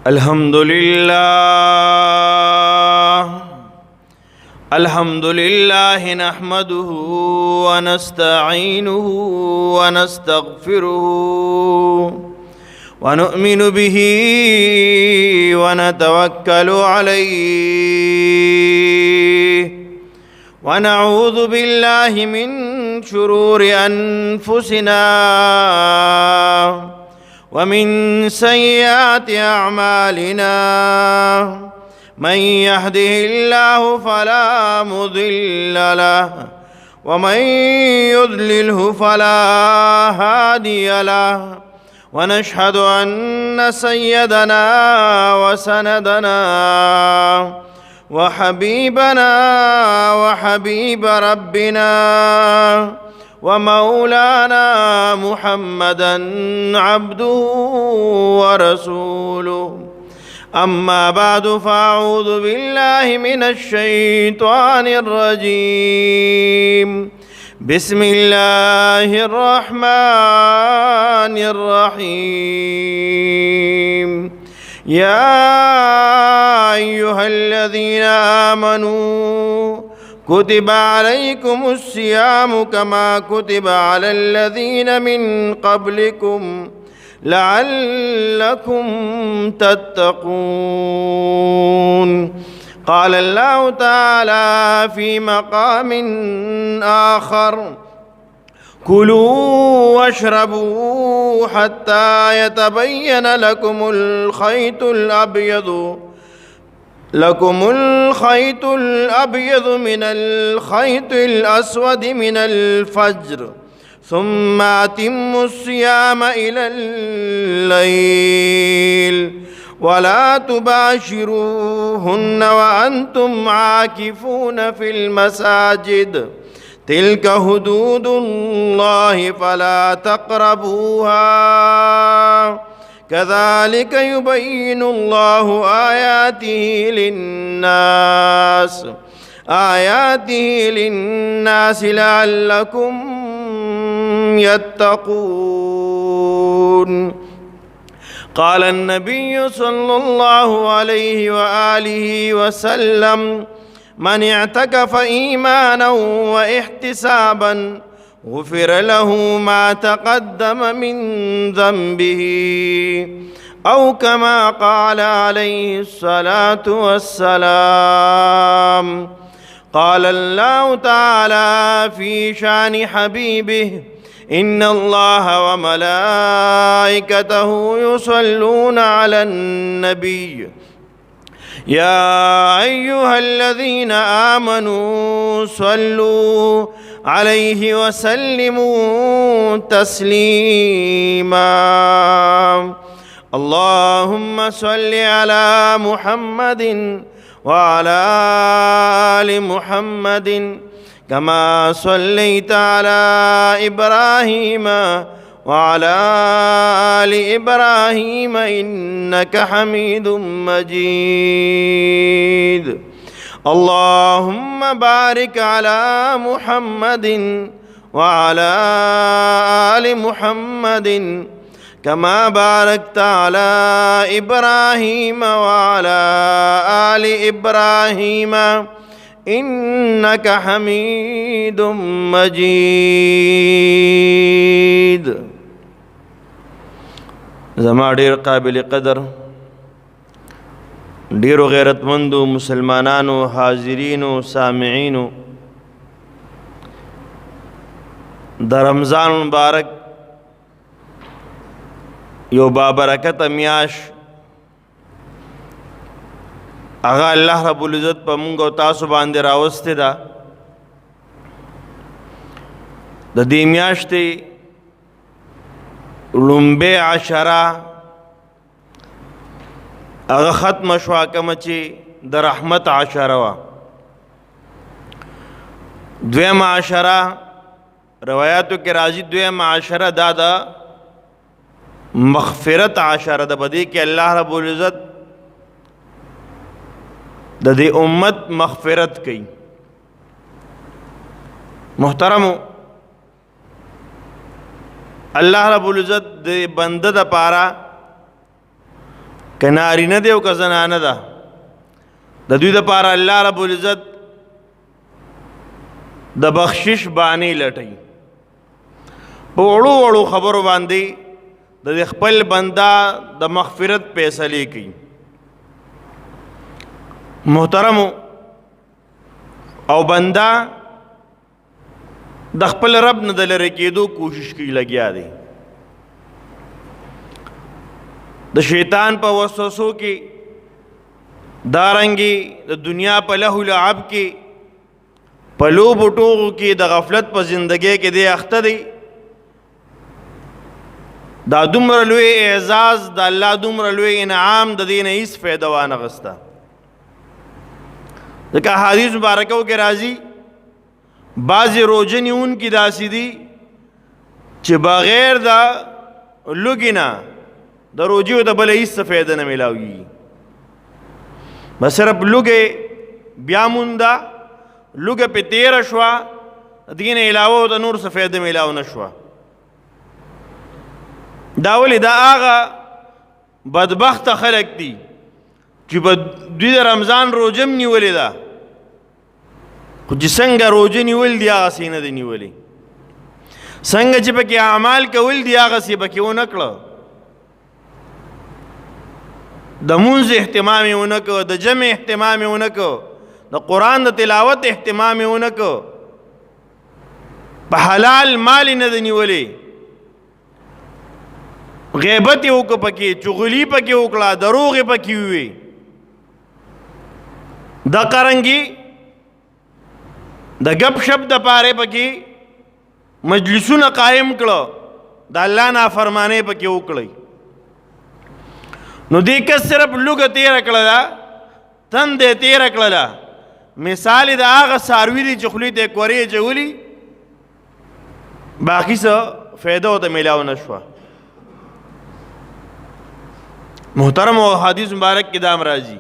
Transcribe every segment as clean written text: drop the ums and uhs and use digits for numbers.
الحمد لله نحمده ونستعينه ونستغفره ونؤمن به ونتوكل عليه ونعوذ بالله من شرور أنفسنا ومن سيئات أعمالنا من يهده الله فلا مضل له ومن يضلله فلا هادي له ونشهد أن سيدنا وسندنا وحبيبنا وحبيب ربنا ومولانا محمدا عبده ورسوله أما بعد فأعوذ بالله من الشيطان الرجيم بسم الله الرحمن الرحيم يا أيها الذين آمنوا كتب عليكم الصيام كما كتب على الذين من قبلكم لعلكم تتقون. قال الله تعالى في مقام آخر كلوا واشربوا حتى يتبين لكم الخيط الأبيض من الخيط الأسود من الفجر ثم أتموا الصيام إلى الليل ولا تباشروهن وأنتم عاكفون في المساجد تلك حدود الله فلا تقربوها كذلك يبين الله آياته للناس لعلكم يتقون. قال النبي صلى الله عليه وآله وسلم من اعتكف إيمانا واحتسابا غفر له ما تقدم من ذنبه أو كما قال عليه الصلاة والسلام. قال الله تعالى في شأن حبيبه إن الله وملائكته يصلون على النبي يا أيها الذين آمنوا صلوا عليه وسلموا تسليما. اللهم صل على محمد وعلى آل محمد كما صليت على إبراهيم وعلى آل إبراهيم إنك حميد مجيد. اللهم بارك على محمد وعلى آل محمد كما باركت على إبراهيم وعلى آل إبراهيم إنك حميد مجيد. زما ډیر قابل قدر ډیرو غیرتمندو مسلمانانو حاضرینو سامعینو د رمضان مبارک یو بابرکت میاش هغه الله رب العزت په موږ او تاسو باندې راوسته ده. د دې میاشتې لومبه عشره هغه ختم شوه کومه چې د رحمت عشره وه. دویمه عشره روایاتو کې راځي دویمه عشره دا د مغفرت عشره ده. په دې کې الله رب العزت د دې امت مغفرت کوي. محترمو الله رب العزت د بنده د پاره که نارینه دی او که زنانه ده د دوی دپاره الله رب العزت د بخشش بانې لټوي په وړو وړو خبرو باندې د خپل بنده د مغفرت فیصلې کوي. محترمو او بنده د خپل رب نه د لرې کېدو کوشش کوي، لګیا دی د شیطان په وسوسو کې، دارنګې د دنیا په لهو لعب کې، په لوبو ټوغو کې، د غفلت په زندګۍ کې دی اخته دی. دا دومره لوی اعزاز د الله دومره لوی انعام د دې نه هیڅ فایده وانغسته. ځکه حدیث مبارکو کې راځي بعضې روژه نیونکي داسې دي چې بغیر د لوږې نه د روژې ورته بله هیڅ څه فایده نه میلاویږي، بس صرف لوږې بیا مونده، لوږه پې تېره شوه، د دې نه علاوه د نور څه فایده میلاو نه شوه. دا ولې دا هغه بدبخته خلک دي چې په دوی د رمضان روژه هم نیولې ده، خو چې څنګه روژه نیول دي هغسې نه دي نیولې، څنګه چې پکې اعمال کول دي هغسې پکې ونه کړه، د مونځ اهتمام یې ونه کړه، د جمع اهتمام یې ونه کړه، د قرآن د تلاوت اهتمام یې ونه کړه، په حلال مال یې نه دی نیولې، غیبت یې وکړه پکې، چغلي پکې وکړه، دروغ یې پکې ووې. دا قرنګي د ګپ شپ دپاره پکې مجلسونه قایم کړه، د الله نافرمانۍ پکې وکړئ. نو دې کس صرف لوږه تېره کړه ده، تنده یې تېره کړه ده، مثال یې د هغه څاروي دی چې خولې ته یې کورې اچولي، باقي څه فایده ورته میلاو نه شوه. محترم او حدیث مبارک کې دا هم راځي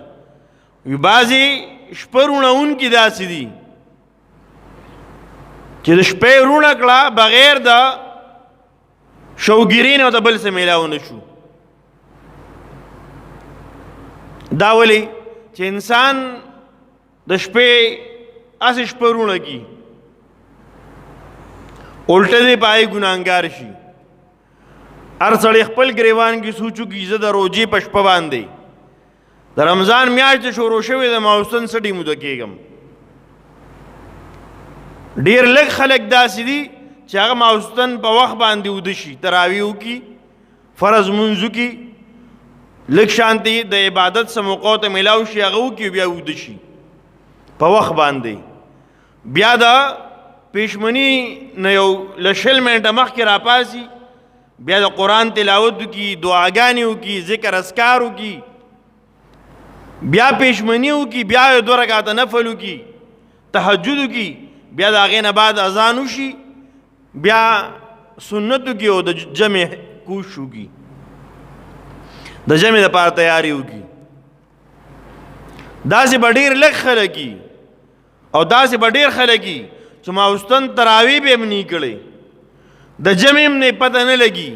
وي بعضې شپه روڼونکي داسې دي چې د شپې روڼه کړه بغیر د شوګیرۍ نه ورته بل څه میلاو نه شو. دا ولې چې انسان د شپې هسې شپه روڼه کي، الټه دې پای ګناهګار شي. هر سړی خپل ګریوان کې سوچو کې زه د روژې په شپه باندې د رمضان میاشت شروع شوې د ماوستن سټې موده کېږم. ډېر لږ خلک داسې دي چې هغه ماوستن په وخت باندې وده شي، تراویح وکړي، فرض مونځ وکړي، لږ شانتي د عبادت څه موقعو ته میلاو شي هغه وکړي، بیا وده شي په وخت باندې. بیا د پېشمني نه یو له 20 منټه مخکې راپاسي، بیا د قرآن تلاوت وکړي، دعاګانې وکړي، ذکر اذکار وکړي، بیا پېشمني وکړي، بیا یو 2 رکعته نفل وکړي، تهجد وکړي، بیا د هغې نه بعد اذان وشي، بیا سنت وکړي او د جمع کوشش وکړي، د جمع دپاره تیاری وکړي. داسې به ډېر لږ خلک وي او داسې به ډېر خلک وي چې ماوستن تراویح به یې هم نه کړی، د جمع هم نه پته نه لګي،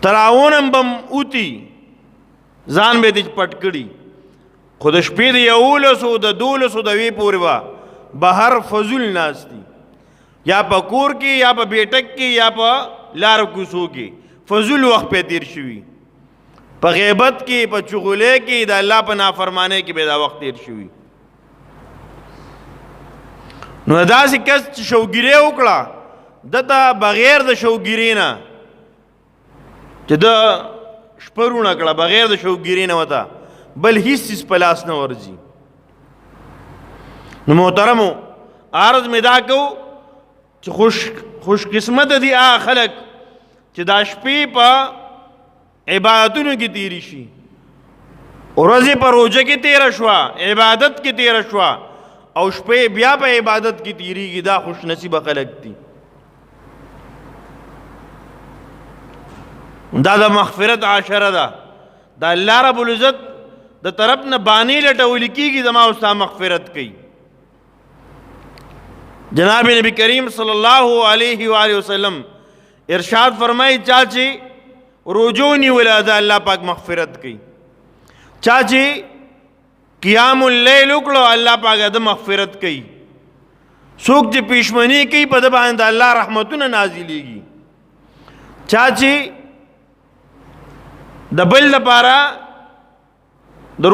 تراون هم به م اوتي، ځان به یې پټ کړي، خو د شپې د 11 د 12 د وې پورې به بهر فضول ناست دي، یا په کور کې یا په بیټک کې یا په لارو کوڅو کې فضول وخت پې تیر شوي، په غیبت کې، په چغلۍ کې، د الله په نافرمانۍ کې به دا وخت تیر شوي. نو داسې کس چې شوګیرۍ وکړه دته بغیر د شوګیرۍ نه چې د شپه روڼه کړه، بغیر د شوګیرۍ نه ورته بل هیڅ څیز په لاس نه ورځي. نو محترمو عرض مې دا کوو چې خوش قسمته دي هغه خلک چې دا شپې په عبادتونو کې تیری شي، ورځې په روژه کې تیره شوه، عبادت کې تیره شوه، او شپې بیا په عبادت کې تیریږي. دا خوش نصیبه خلک دي. دا د مغفرت عاشره ده، د الله رب العزت د طرف نه بانې لټول کېږي زما او ستا مغفرت کوي. جناب نبی کریم صلی الله علیه وآلہ وسلم ارشاد فرمائی چا چې روجو نیوله د الله پاک مغفرت کوي. چا چې قیام اللیل وکړو الله پاک د مغفرت کوي. څوک چې پښمنی کوي په د باندې الله رحمتونه نازلېږي. چا چې د بل لپاره د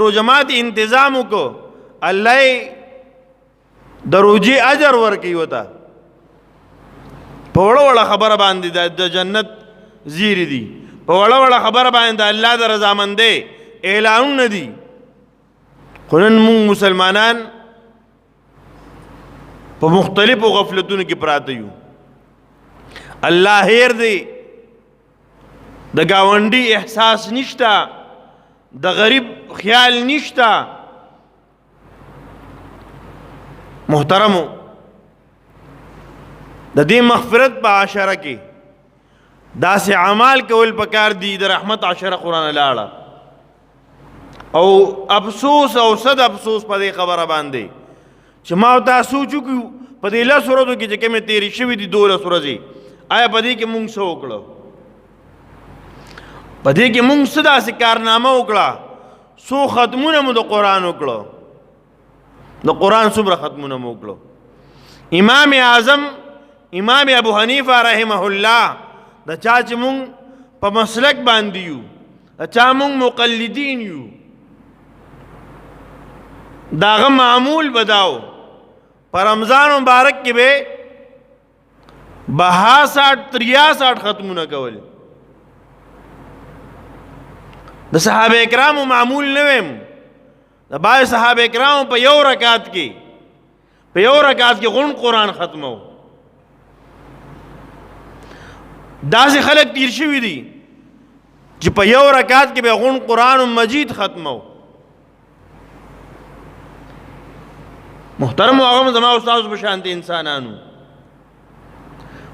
روژه ماتي انتظام وکړو الله د روژې اجر ورکوي وته. په وړه وړه خبره باندې د جنت زیری دي، په وړه وړه خبره باندې د الله د رضامندۍ اعلانونه دي. خو نن موږ مسلمانان په مختلفو غفلتونو کې پراته یو. الله هیر دی، د گاونډي احساس نشته، د غریب خیال نشته. محترمو، د دې مغفرت په عشره کې داسې اعمال کول پکار دي د رحمت عشره قرآن لاړه. او افسوس او صد افسوس په دې خبره باندې چې ما او تاسو چوکو په دې 10 ورځو کې چې کومې تیرې شوي دي 12 ورځې، آیا په دې کې مونږ څه وکړو؟ په دې کې مونږ څه داسې کارنامه وکړه؟ څو ختمونه مو د قرآن وکړو؟ د قرآن څومره ختمونه مو وکړو؟ امام اعظم امام ابو حنیفه رحمه الله د چا چې مونږ په مسلک باندې یو، د چا مونږ مقلدین یو، داغه معمول بداو پر رمضان مبارک کې به 62-63 ختمونه کول. د صحابه کرامو معمول نه ویم، د باید صحابه کرامو په یو رکعت کې غون قرآن ختمو. داسې خلک تیر شوي دي چې په یو رکعت کې به غون قرآن مجید ختمو. محترم هغه زما استاد په شانتي انسانانو،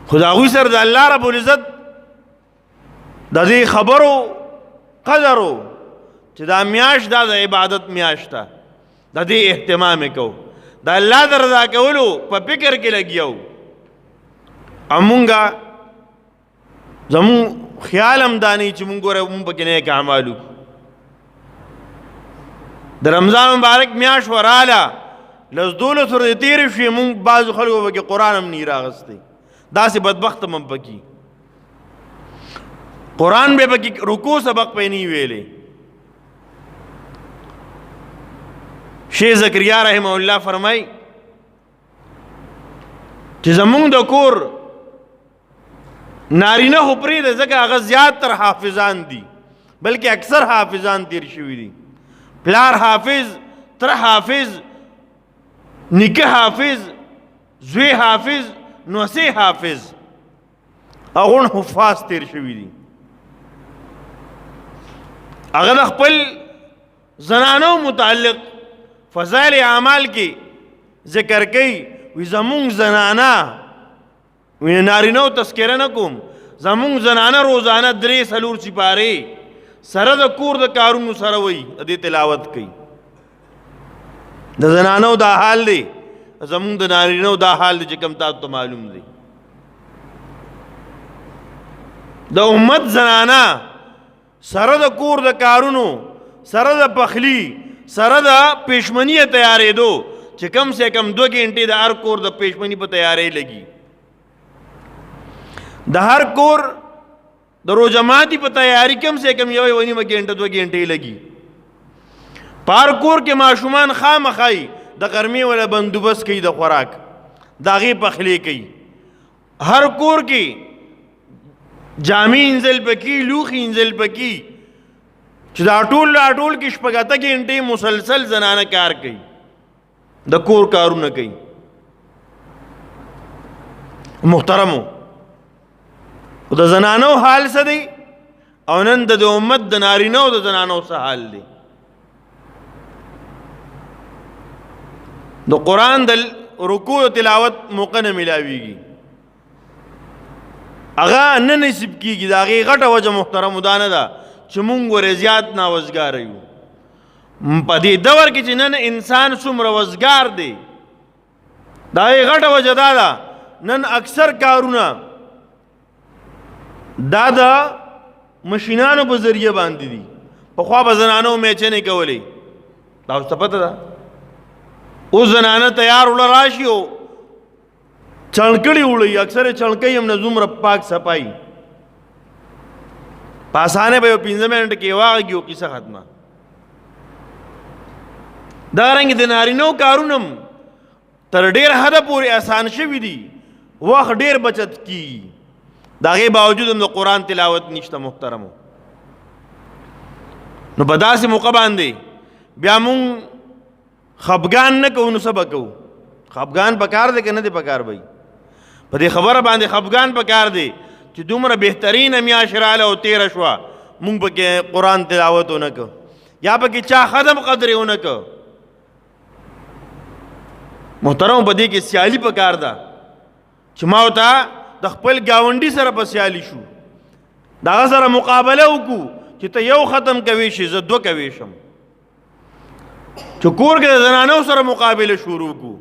خدا غوی سره د الله رب العزت د دې خبرو قدرو چې دا میاش دا د عبادت میاش ده، د دې اهتمام کو، د الله د رضا کولو په فکر کې لګیو. امونګه زمون خیال هم دانی چې مونږ ګوره مونږ پکې نیک اعمالو. د رمضان مبارک میاش وراله 12 ورځې تېرې شوې، مونږ بعضو خلکو پکې قرآن هم نه راغستی. داسې بدبخت هم پکې قرآن به پکې رکوع سبق پې نه ویلې. شیخ زکریا رحمه الله فرمای چې زمونږ د کور نارینه خو پرېږده ځکه هغه زیات تر حافظان دي، بلکې اکثر حافظان تیر شوي دي. پلار حافظ، تر حافظ، نیکه حافظ، زوی حافظ، نوسی حافظ، اغون حفاظ تیر شوي دي. هغه د خپل زنانو متعلق فضائل اعمال کې ذکر کوي، وی زمونږ زنانه، وی نارینو تذکره نه کوم، زمونږ زنانه روزانه 3-4 سپارې سره د کور د کارونو سره وي دې تلاوت کوي. د زنانو دا حال دی، زمونږ د نارینو دا حال دی چې کوم تاسو ته معلوم دی. د امت زنانه سره د کور د کارونو، سره د پخلی، سره د پېشمنی تیارېدو چې کم سے کم 2 غنټې د هر کور د پېشمنی په تیارې لګي. د هر کور د روژه ماتي په تیاری کم سے کم 1.5 غنټه 2 غنټې لګي. په هر کور کې ماشومان خامخای د غرمې ولا بندوبست کوي، د خوراک د هغې پخلی کوي. هر کور کې جامې انځل پکې، لوښي انځل پکې، چې دا ټول کې 8 غنټې مسلسل زنانه کار کوي، د کور کارونه کوي. محترمو، د زنانو حال څه دی او نن د امت د نارینو د زنانو څه حال دی؟ د قرآن د رکوع تلاوت موقع نه ملاویږي، هغه نه نصیب کیږي. د هغې غټه وجه محترمو دا نه ده چې مونږ ورې زیات ناوزګاره یو. په دې دور کې چې نن انسان څومره وزګار دی، د هغې غټه وجه دا ده نن اکثر کارونه دا د مشینانو په ذریعہ باندې دي. پخوا به زنانو میچنې کولې، دا اوس ته پته ده. اوس زنانه تیار وړه راشي او چڼکړي وړي، اکثر چڼکۍ هم نه دومره پاک صفایي، په اسانه به یو 15 منټ کې واغږي او کیسه ختمه. دارنګه د نارینو کارونم تر ډیر حده پورې آسان شوي دي، وخت ډیر بچت کی. د هغې باوجود هم د قرآن تلاوت نشته محترمو. نو په داسې موقع باندې بیا مونږ خفګان نه کوو، نو څه به کوو؟ خفګان پکار دی که نه دی پکار؟ بی په دې خبره باندې خفګان پکار دی چې دومره بهترینه میاشت راله او تېره شوه، مونږ پکې قرآن تلاوت ونه که یا پکې چا ختم قدرې ونه که. محترم په دې کې سیالي پکار ده چې ما ورته د خپل ګاونډي سره په سیالي شو، د هغه سره مقابله وکړو چې ته یو ختم کوي شي زه 2 کوي شم. چې کور کې د زنانو سره مقابله شروع کړو،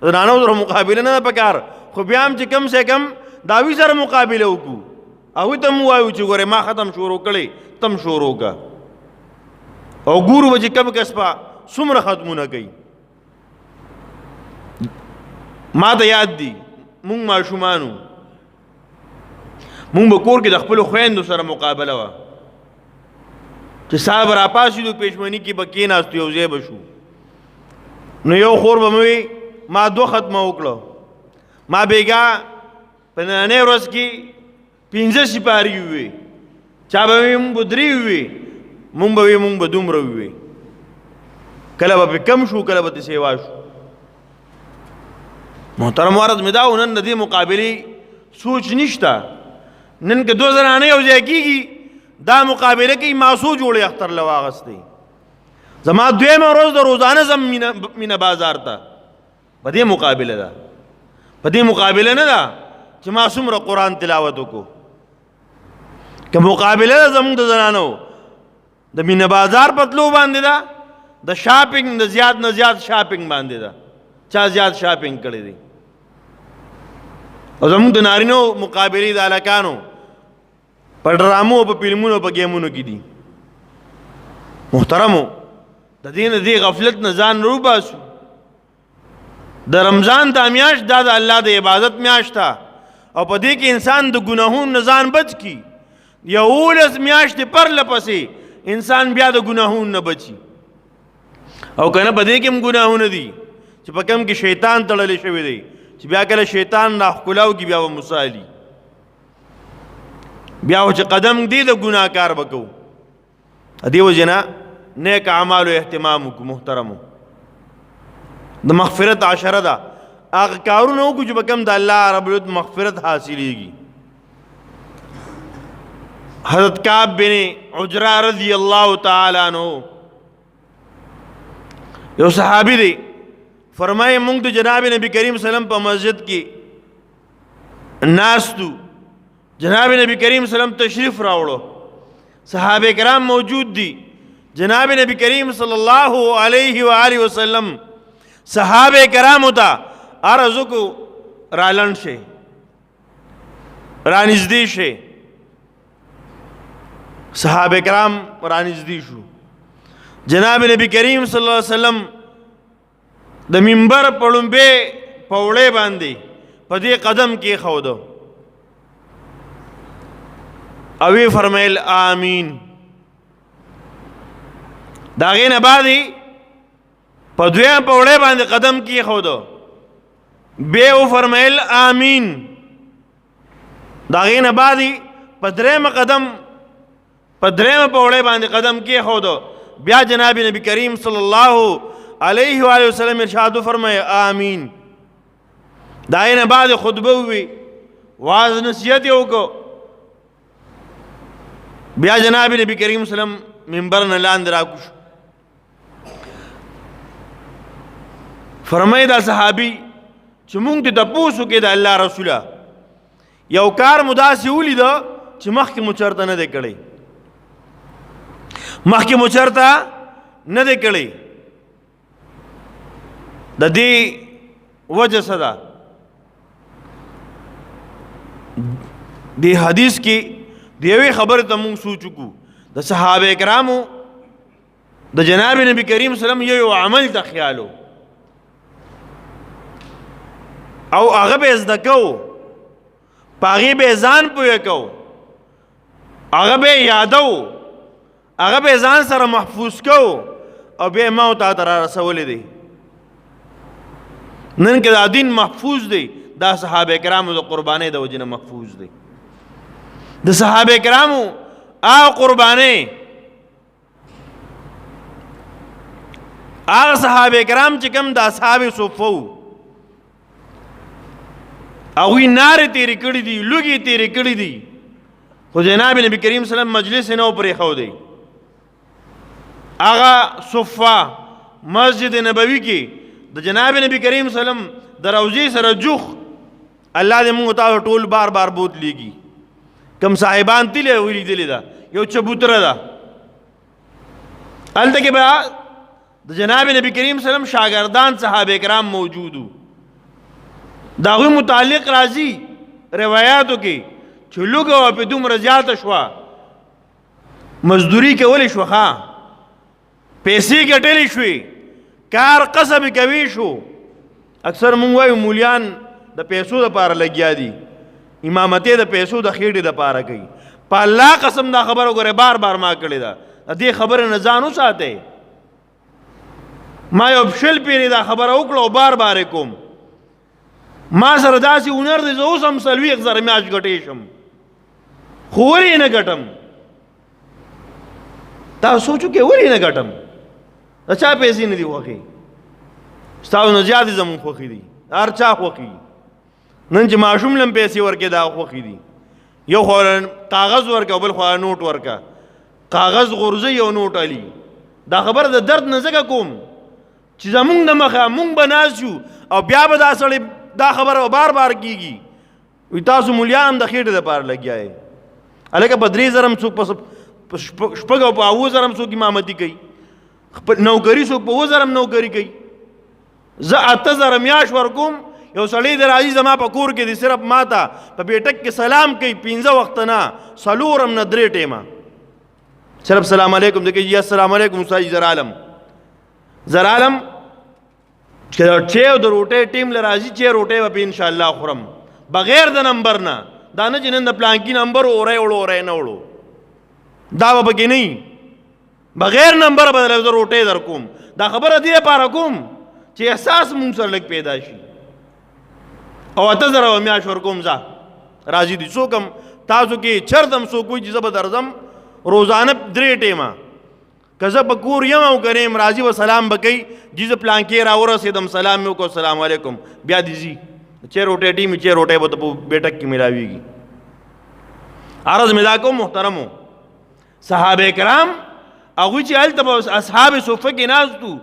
زنانو سره مقابله نه پکار، خو بیا هم چې کم سے کم د هغوی سره مقابله وکړو، هغوی ته هم ووایو چې ګورې ما ختم شروع کړی تم شروع کړه، او ګورو به چې کم کس به څومره ختمونه کوي. ما ته یاد دي مونږ ماشومانو، مونږ به کور کې د خپلو خویندو سره مقابله وه چې سهار به راپاڅېدو پېشمني کې به کېناستو، یو ځای به شو. نو یو خور به مې ما 2 ختمه وکړه، ما بیګا په نننۍ ورځ کې 15 سپارې ووې، چا به وي مونږ به 3 ووې، مونږ به وي مونږ به دومره ووې. کله به پې کم شو، کله به تې سیوا شو. محترم عرض مې دا و نن د دې مقابلې سوچ نشته. نن که 2 زنانې یو ځای کېږي دا مقابله کوي، ما څو جوړې اختر له واغستی. زما 2مه ورځ د روزانه ځم مینه بازار ته، په دې مقابله ده، په دې مقابله نه ده چې ما څومره قرآن تلاوت وکړو. که مقابله ده زموږ د زنانو د مینه بازار په تلو باندې ده، د شاپینګ د زیات نه زیات شاپینګ باندې ده، چا زیات شاپینګ کړی دی. او زموږ د نارینو مقابلې د هلکانو په ډرامو په فلمونو په ګیمونو کې دي. محترمو د دې نه دې غفلت نه ځان روباسو. د رمضان دا میاشت دا د الله د عبادت میاشت ده، او په دې کې انسان د ګناهونو نه ځان بچ کي. 11 میاشتې پرله پسې انسان بیا د ګناهونو نه بچي. او که نه په دې کې هم ګناهونه دي چې په کم کې شیطان تړلی شوی دی، چې بیا کله شیطان راښکلاو کي بیا به مسالي، بیا و چې قدم دی د ګناه کار به کوو. دې وجې نه نیک اعمالو اهتمام وکړو. محترمو د مغفرت عشره ده، هغه کارونه وکړو چې به کوم د الله رب العزت مغفرت حاصلېږي. حضرت کعب بن عجرہ رضی اللہ تعالی عنہ یو صحابی دی، فرمائے مونږ د جناب نبی کریم صلی اللہ علیہ وسلم په مسجد کې ناستو، جناب نبی کریم صلی اللہ علیہ وسلم تشریف راوړو، صحابه کرام موجود دي. جناب نبی کریم صلی اللہ علیہ وآلہ وسلم صحابه کرامو ته عرض وکړو رالنډ شئ، رانږدې شئ. صحابه کرام رانږدې شو. جناب نبی کریم صلی اللہ علیہ وسلم د منبر په لومبې پوړې باندې په دې قدم کې ښودو او وی فرمایل آمین. د هغې نه بعد په 2 پوړې باندې قدم کې ښودو، بیا وفرمایل آمین. د هغې نه بعد په 3 قدم په 3 پوړې باندې قدم کې ښودو، بیا جناب نبی کریم صلی الله علیہ وآلہ وسلم ارشاد فرمائے آمین. دائیں بعد خطبہ ہوئی، واز نصیحت یو کو، بیا جناب نبی کریم صلی اللہ علیہ وسلم منبر نه لاندې راکوش. فرمائے دا صحابی چې مونږ ته تپوس وکړې د الله رسوله، یو کار مو داسې ولیده چې مخکې مو چېرته نه دی کړی، مخکې مو چېرته نه دی کړی. د دې وجه څه ده؟ دې حدیث کې دیوی خبر ته مونږ سوچ وکړو د صحابه کرامو د جناب نبی کریم صلی الله علیه وسلم یو عمل ته خیالو او هغه به زده کوو پاغي به ځان پوهه کوو هغه به یادو هغه به ځان سره محفوظ کوو او به ما ته تر رسول دي نن کې دا دین محفوظ دی دا صحابه کرامو د قربانۍ د وجنه محفوظ دی د صحابه کرامو قربانۍ هغه صحابه کرام چې کوم د اصحاب صفو هغوی نارې تیرې کړي دي لوږې تیرې کړي دي خو جناب نبی کریم صلی الله علیه وسلم مجلس نه پرېښودی هغه صفه مسجد نبوي کې د جناب نبی کریم صلی الله علیه وسلم د روضې سره جوخ الله دې موږ ته ټول بار بار بوتلېږي کم صاحبان تلې ولیدلې ده یو چبوتره ده هلته کې به د جناب نبی کریم صلی الله علیه وسلم شاګردان صحابه کرام موجود وو د هغوی متعلق راځي روایاتو کې چې لوږه وه پې دومره زیاته شوه مزدوري کولی شوه ښه پیسې ګټلې شوې کار قصب کوي شو اکثر مونږ وایو مولیان د پیسو دپاره لګیا دي امامتې د پیسو د خېټې دپاره کوي په الله قسم دا خبره وګورئ بار بار ما کړې ده د دې خبرې نه ځان وساتئ ما یو شل پیرې دا خبره وکړه او بار بار یې کوم ما سره داسې هنر دی زه اوس هم 40,000 میاشت ګټې شم خو ولې یې نه ګټم تاسو سوچو کې ولې یې نه ګټم د چا پیسې نه دي خوښې ستاسو نه زیاتې زموږ خوښې دي هر چا خوښې نن چې ماشوم لم پیسې ورکې دا خوښې دي یو خو کاغذ ورکه او بل خو نوټ ورکه کاغذ غورځوي او نوټ علي دا خبره د درد نه ځکه کوم چې زمونږ د مخه مونږ به ناست یو او بیا به دا سړی دا خبره بار بار کیږي وي تاسو مولیان هم د خېټې دپاره لګیا یې هلکه په 3,000 هم څوک په شپږ او په 9,000 هم څوک امامتي کوي نوکري څوک په 9,000 هم نوکري کوي زه 8,000 میاشت ورکوم یو سړی د راځي زما په کور کې دی صرف ما ته په بیټک کې سلام کوي 15 وخته نه 4 هم نه 3 ټیمه صرف سلام علیکم دی کوي السلام علیکم استاد زر عالم چې د روټۍ ټیم له راځي چې روټۍ به ان شاء الله خورم بغیر د نمبر نه دا نه چې نن د پلانکي نمبر اورئ وړو اورئ نه وړو دا به پکې نه بغیر نمبر به زه روټۍ در کوم دا خبره دې لپاره کوم چې احساس مونږ سره لږ پیدا شي او 8,000 میاشت ورکوم زه راځي دي څوک هم تاسو کې چرته هم څوک وایي چې زه به درځم روزانه 3 ټیمه که زه په کور یم او که نه یم راځي به سلام به کوي جي زه پلانکې راورسېدم سلام مې وکړو السلام علیکم بیا دې ځي چې روټۍ ټیم چې روټۍ به ته په بیټک کې میلاویږي عرض مې دا کوم محترمو صحابه کرام هغوی چې هلته به اصحاب صفه کې ناست وو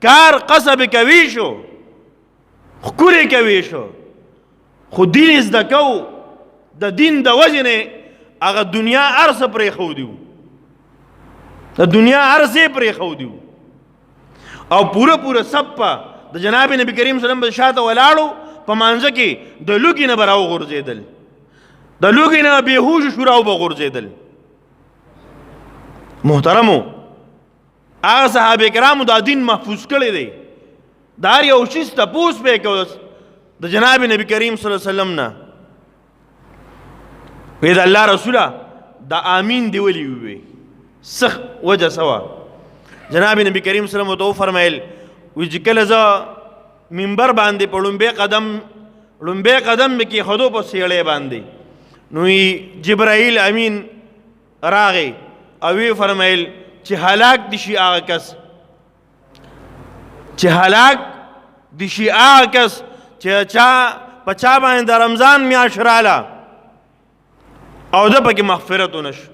کار قصب کوي شو ښکلې کوي شو خو دین زده کوو د دین د وجې نه هغه دنیا هر څه پرېښودي وو د دنیا هر څه یې پرېښودي وو او پوره سپه د جناب نبی کریم صلی الله علیه وسلم به شاته ولاړو په مانځه کې د لوږې نه به راوغورځېدل د لوږې نه بېهوش شو راوبغورځېدل محترمو هغه صحابه کرامو دا دین محفوظ کړی دی دا هر یو شیز تپوس پې کو د جناب نبی کریم صلی الله علیه وسلم نه وی د الله رسوله دا آمین دی ولې ووی سخ وجه سوا جناب نبی کریم صلی الله علیه وسلم ته وفرمیل وی چې کله زه منبر باندې په لومبی قدم مې کېښودو په سیړۍ باندې نو جبرائیل امین راغی او وی فرمیل چې هلاک دي شي هغه کس چې په چا باندې د رمضان میاشت راله او ده پکې مغفرت ونه شو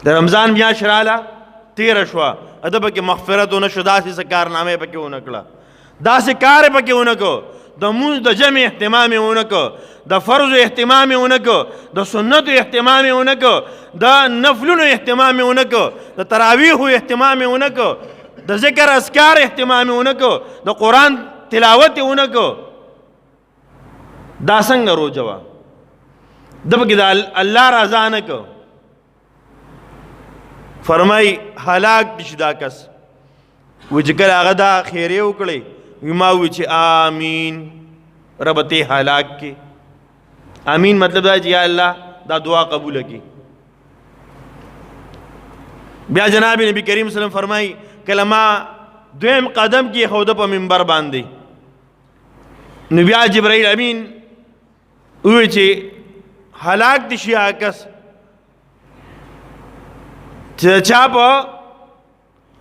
د رمضان میاشت راله تیره شوه ده پکې مغفرت ونه شو داسې څه کارنامه یې پکې ونه کړه داسې کار یې پکې ونه کړو د مونځ د جمع اهتمام یې ونه کړو د فرضو اهتمام یې ونه کړو د سنتو اهتمام یې ونه کړو د نفلونو اهتمام یې ونه کړو د تراویحو اهتمام یې ونه کړو د ذکر اذکار اهتمام یې ونه کړو د قرآن تلاوت یې ونه کړو دا څنګه روژه وه دب کې د الله رضا نه کو فرمای هلاک دي شي دا کس و چې کله هغه دا خیرې وکړې وي ما وی چې آمین رب ته هلاک کې آمین مطلب دا چې یا الله دا دعا قبول کړي. بیا جناب نبی کریم صلی الله علیه وسلم فرمای کله ما دویم قدم کې خوده په منبر باندې نو بیا جبرائیل امین وی چې هلاک دي شي هغه کس چې چا په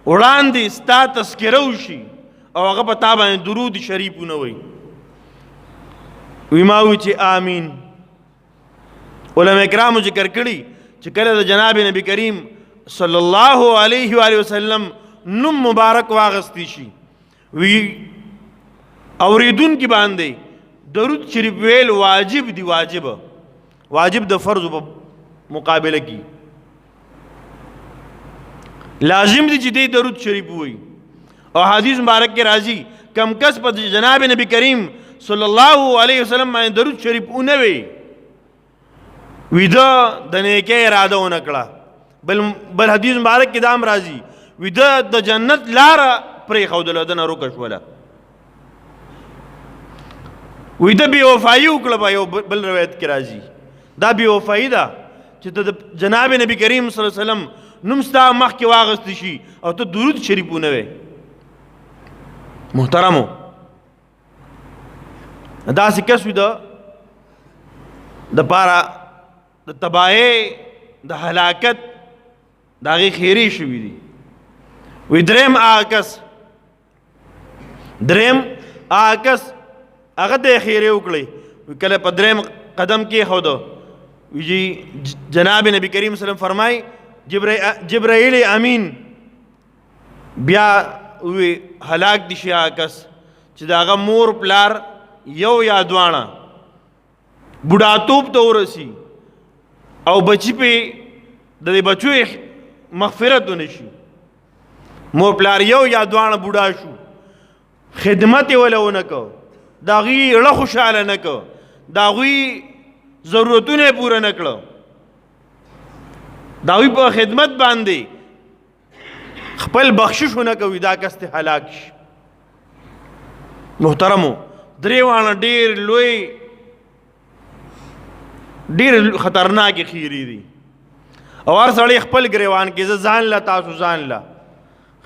وړاندې ستا تذکره وشي او هغه په تا باندې درود شریف ونه وایي وی ما وی چې آمین. علماء کرامو ذکر کړي چې کله د جناب نبی کریم صلی الله علیه و آله وسلم نوم مبارک واغستی شي وی اوریدونکي باندې درود شریف ویل واجب دی واجب د فرض په مقابله کې لازم دی چې دی درود شریف وي او حدیث مبارک کې راځي کم کس په جناب نبی کریم صلی الله علیه وسلم باندې درود شریف اونه وي وی دا د نیکه اراده ونه کړه بل حدیث مبارک کې دام راځي وی دا د جنت لاره پرې ښودله دنه روکه شوله وی دا بې وفایي وکړه په یو بل روایت کې راځي دا بې وفایي ده چې ته د جناب نبی کریم صلی الله علیه وسلم نوم ستا مخکې واغستی شي او ته درود شریف ونه وی. محترمو داسې کس وي د پاره د تباهۍ د هلاکت د هغې خیرې شوي دي. وی دریم هغه کس هغه د خیرې وکړئ کله په دریم قدم کېښوده وی جناب نبی کریم صلی الله علیه وسلم فرمای جبرائیل امین بیا وی هلاک دي شي هغه کس چې د هغه مور پلار یو یا دواړه بوډاتوب ته ورسي او بچی په د بچو مغفرت ونه شي مور پلار یو یا دواړه بوډا شو خدمت یې وله ونه کو د هغوی زړه خوشحاله نه کو د هغوی ضرورتونه یې پوره نه کړه د هغوی په خدمت باندې خپل بخشش ونه کوي دا کس ته هلاک شي. محترمو درې واړه ډېر خطرناکې خیرې دي او هر سړی خپل ګریوان کې زه ځان له تاسو ځان له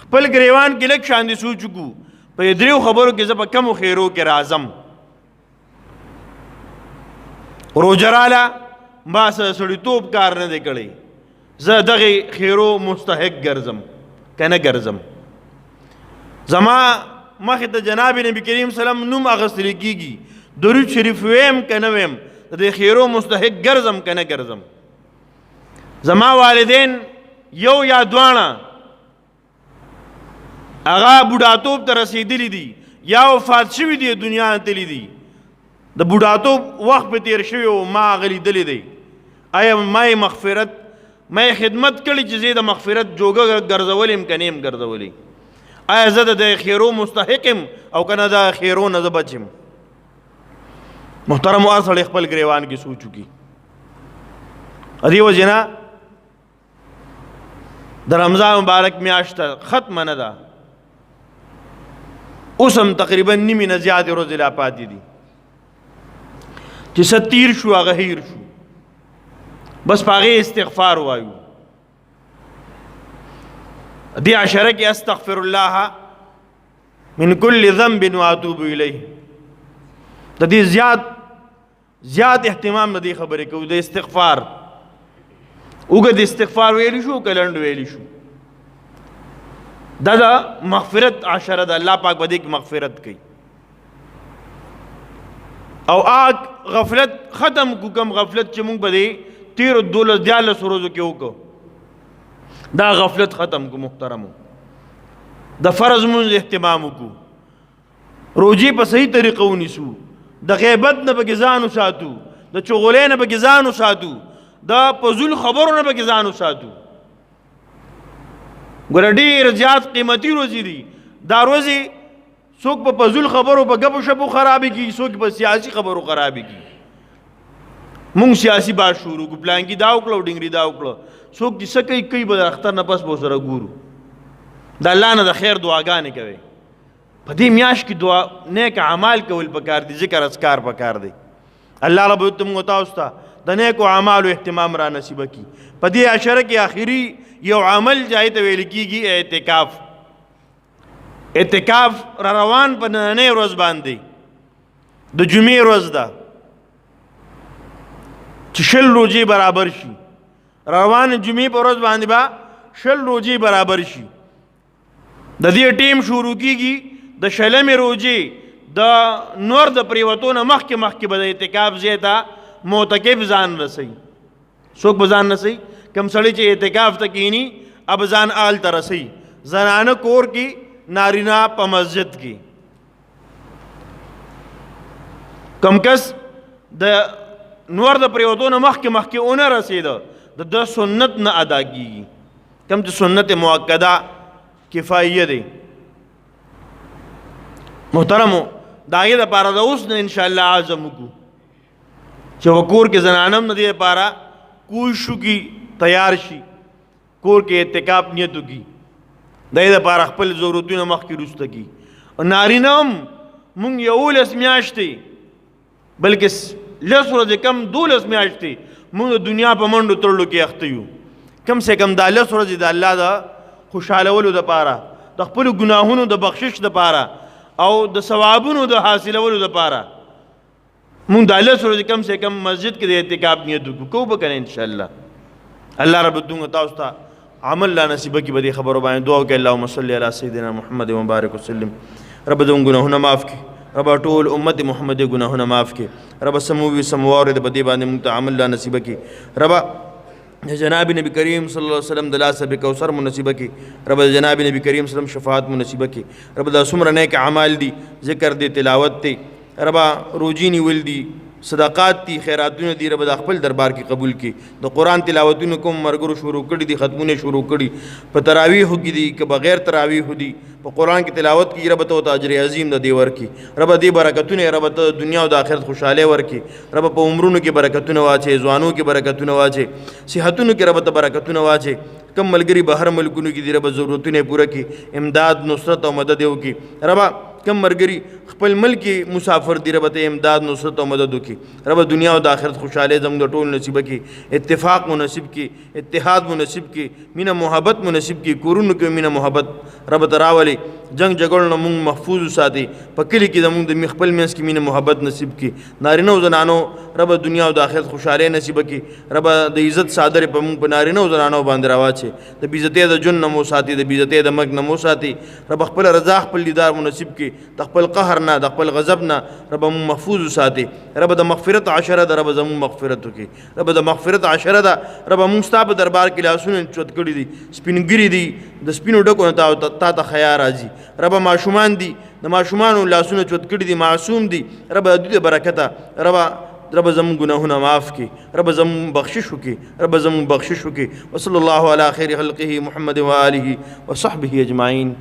خپل ګریوان کې لږ شاندې سوچ وکړو په دریو خبرو کې زه په کمو خیرو کې راځم. روژه راله ما سړیتوب کار نه دی کړی زه دغې خیرو مستحق ګرځم که نه ګرځم زما مخې ته جناب نبی کریم سلام نوم اخیستل کېږي درود شریف ویم که نه ویم د دې خیرو مستحق ګرځم که نه ګرځم. زما والدین یو یا دواړه هغه بوډاتوب ته رسېدلي دي یا وفات شوي دي دنیا نه تللي دي د بوډاتوب وخت په تیر شوی او ما هغه لیدلی دی آیا ما یې مغفرت ما یې خدمت کړي چې زه د مغفرت جوګه ګرځولی یم که نه یم ګرځولی آیا زه د خیرو مستحق یم او که نه د خیرو نه زه بچ یم. محترمو هر سړی خپل ګریوان کې سوچ وکړي. دې وجې نه د رمضان مبارک میاشت ختمه نه ده اوس هم تقریبا نیمې نه زیاتې ورځې لا پاتې دي چې څه تیر شو هغه هیر شو بس په هغې استغفار وایو. دې عشره کې استغفر الله من کل ذنب واتوب الیه د دې زیات اهتمام د دې خبرې کوو د استغفار اوږد استغفار ویلی شو که لنډ ویلی شو دا د مغفرت عشره ده الله پاک به دې کې مغفرت کوي او غفلت ختم کو کم غفلت چې موږ به دې 13-14 ورځو کې وکړو دا غفلت ختم کو. محترمو د فرض مونځ اهتمام وکړو روجې په صحیح طریقه ونیسو د غیبت نه پکې ځان وساتو د چغلۍ نه پکې ځان وساتو د فضول خبرو نه پکې ځان وساتو. ګوره ډېر زیات قیمتي ورځې دي دا ورځې څوک په فضول خبرو په ګپو شپو خرابې کړي څوک په سیاسي خبرو خرابې کړي. د دې ورځې نه ډېر زیات قیمتي ورځې دي دا ورځې څوک په فضول خبرو په ګپو شپو خرابې کړي څوک په سیاسي خبرو خرابې کړي. مونږ سیاسي باز شروع کو پلان کې دا وکړو ډنګري دا وکړو څوک چې څه کوي به اختر نه پس به سره ګورو د الله نه د خیر دعاګانې کوي په دې میاشت کې دعا نیک اعمال کول پکار دي ذکر اذکار پکار دي الله رب العزت موږ تاسو ته د نیکو اعمالو اهتمام را نصیب کړي په دې عشره کې آخري یو عمل جای ته ویل کېږي اعتکاف را روان په نننۍ ورځ باندې د جمعې ورځ ده چې 20 روزې برابر شي روان جمعې په ورځ باندې به 20 روزې برابر شي د دې ټیم شروع کېږي د 20 روزې د نور د پریوتو نه مخکې به د اعتکاف ځای ته معتکف ځان رسوي څوک به ځان رسوي کوم سړی چې اعتکاف ته کښېني اب ځان آل ته رسوي زنانه کور کې نارینه په مسجد کې کم کس د نور د پریوتو نه مخکې ونه رسېده د سنت نه ادا کېږي کم چې سنت مؤکده کفایه دی محترمو د هغې دپاره د اوس نه انشاءالله عزم وکړو چې په کور کې زنانه هم د دې دپاره کوشش وکړي تیار شي کور کې اعتکاف نیت وکړي د دې دپاره خپل ضرورتونه مخکې وروسته کړي او نارینه هم مونږ 11 میاشتې بلکې 10 ورځې کم 12 میاشتې مونږ د دنیا په منډو تړلو کې اخته یو کم سے کم دا 10 ورځې د الله د خوشحالولو دپاره د خپلو ګناهونو د بخشش دپاره او د ثوابونو د حاصلولو دپاره مونږ د 10 ورځې کم سے کم مسجد کې د اعتکاف نیت وکړو کوو به که نه انشاءالله الله رب العزت تاسو ته عمل لا نصیب کړي په دې خبرو باندې دعا وکړئ اللهم صل علی سیدنا محمد وبارک وسلم رب زموږ ګناهونه معاف کړي رب ټول امت محمد ګناهونه معاف کړي رب سموي سموارد په دې باندې موږ ته عمل لا نصیب کړي رب جناب نبی کریم صلی الله علیه وسلم د لاس به کوثر منصیبه کی رب جناب نبی کریم صلی الله علیه وسلم شفاعت منصیبه کی رب د سمره نیک اعمال دی ذکر دی تلاوت دی رب روجینی ول دی صدقات دی خیراتونه دی رب د خپل دربار کې قبول کی د قران تلاوتونه کوم مرګرو شروع کړي دي ختمونه شروع کړي په تراویح کې دي که بغیر تراویح دي په قران کې تلاوت کی رب ته اجر عظیم د دی ورکی رب دې برکتونه رب ته دنیا او د آخرت خوشاله ورکی رب په عمرونو کې برکتونه واچي ځوانو کې برکتونه واچي صحتونو کې رب ته برکتونه واچي کم ملګری بهر ملکونو کې دی رب ضرورتونه پوره کی امداد نصرت او مدد وکي رب کم مرګري خپل ملک مسافر دی رب ته امداد نصرت او مدد وکي رب دنیا او د آخرت خوشاله زموږ ټول نصیب کی اتفاق منصیب کی اتحاد منصیب کی مینه محبت منصیب کی کورونو کې مینه محبت رب تراولي جنگ جګړو نه مونږ محفوظ وساتي په کلی کې زموږ د خپل منځ کې مینه محبت نصیب کی نارینه او زنانو رب دنیا او د آخرت خوشاله نصیب کی رب د عزت صادر په مونږ په نارینه او زنانو باندې راواچي د بیزته د جن نمو ساتي د بیزته د مرګ نمو ساتي رب خپل رضا خپل دیدار منصیب کی د خپل قهر نه د خپل غضب نه رب مونږ محفوظ وساتي رب د مغفرت عشره د رب زموږ مغفرت وکي رب د مغفرت عشره د رب مونږ ستاسو دربار کې لاسونه چوت کړی دي سپینګری دي د سپینو ډکو نه تا ته خیا راځي رب ماشومان دي د ماشومانو لاسونه چوت کړي دي معصوم دي رب د دې برکته رب زموږ ګناهونه معاف کړي رب زموږ بخشش وکړي رب زموږ بخشش وکړي وصلی الله علی خیر خلقه محمد و آله و صحبه اجمعین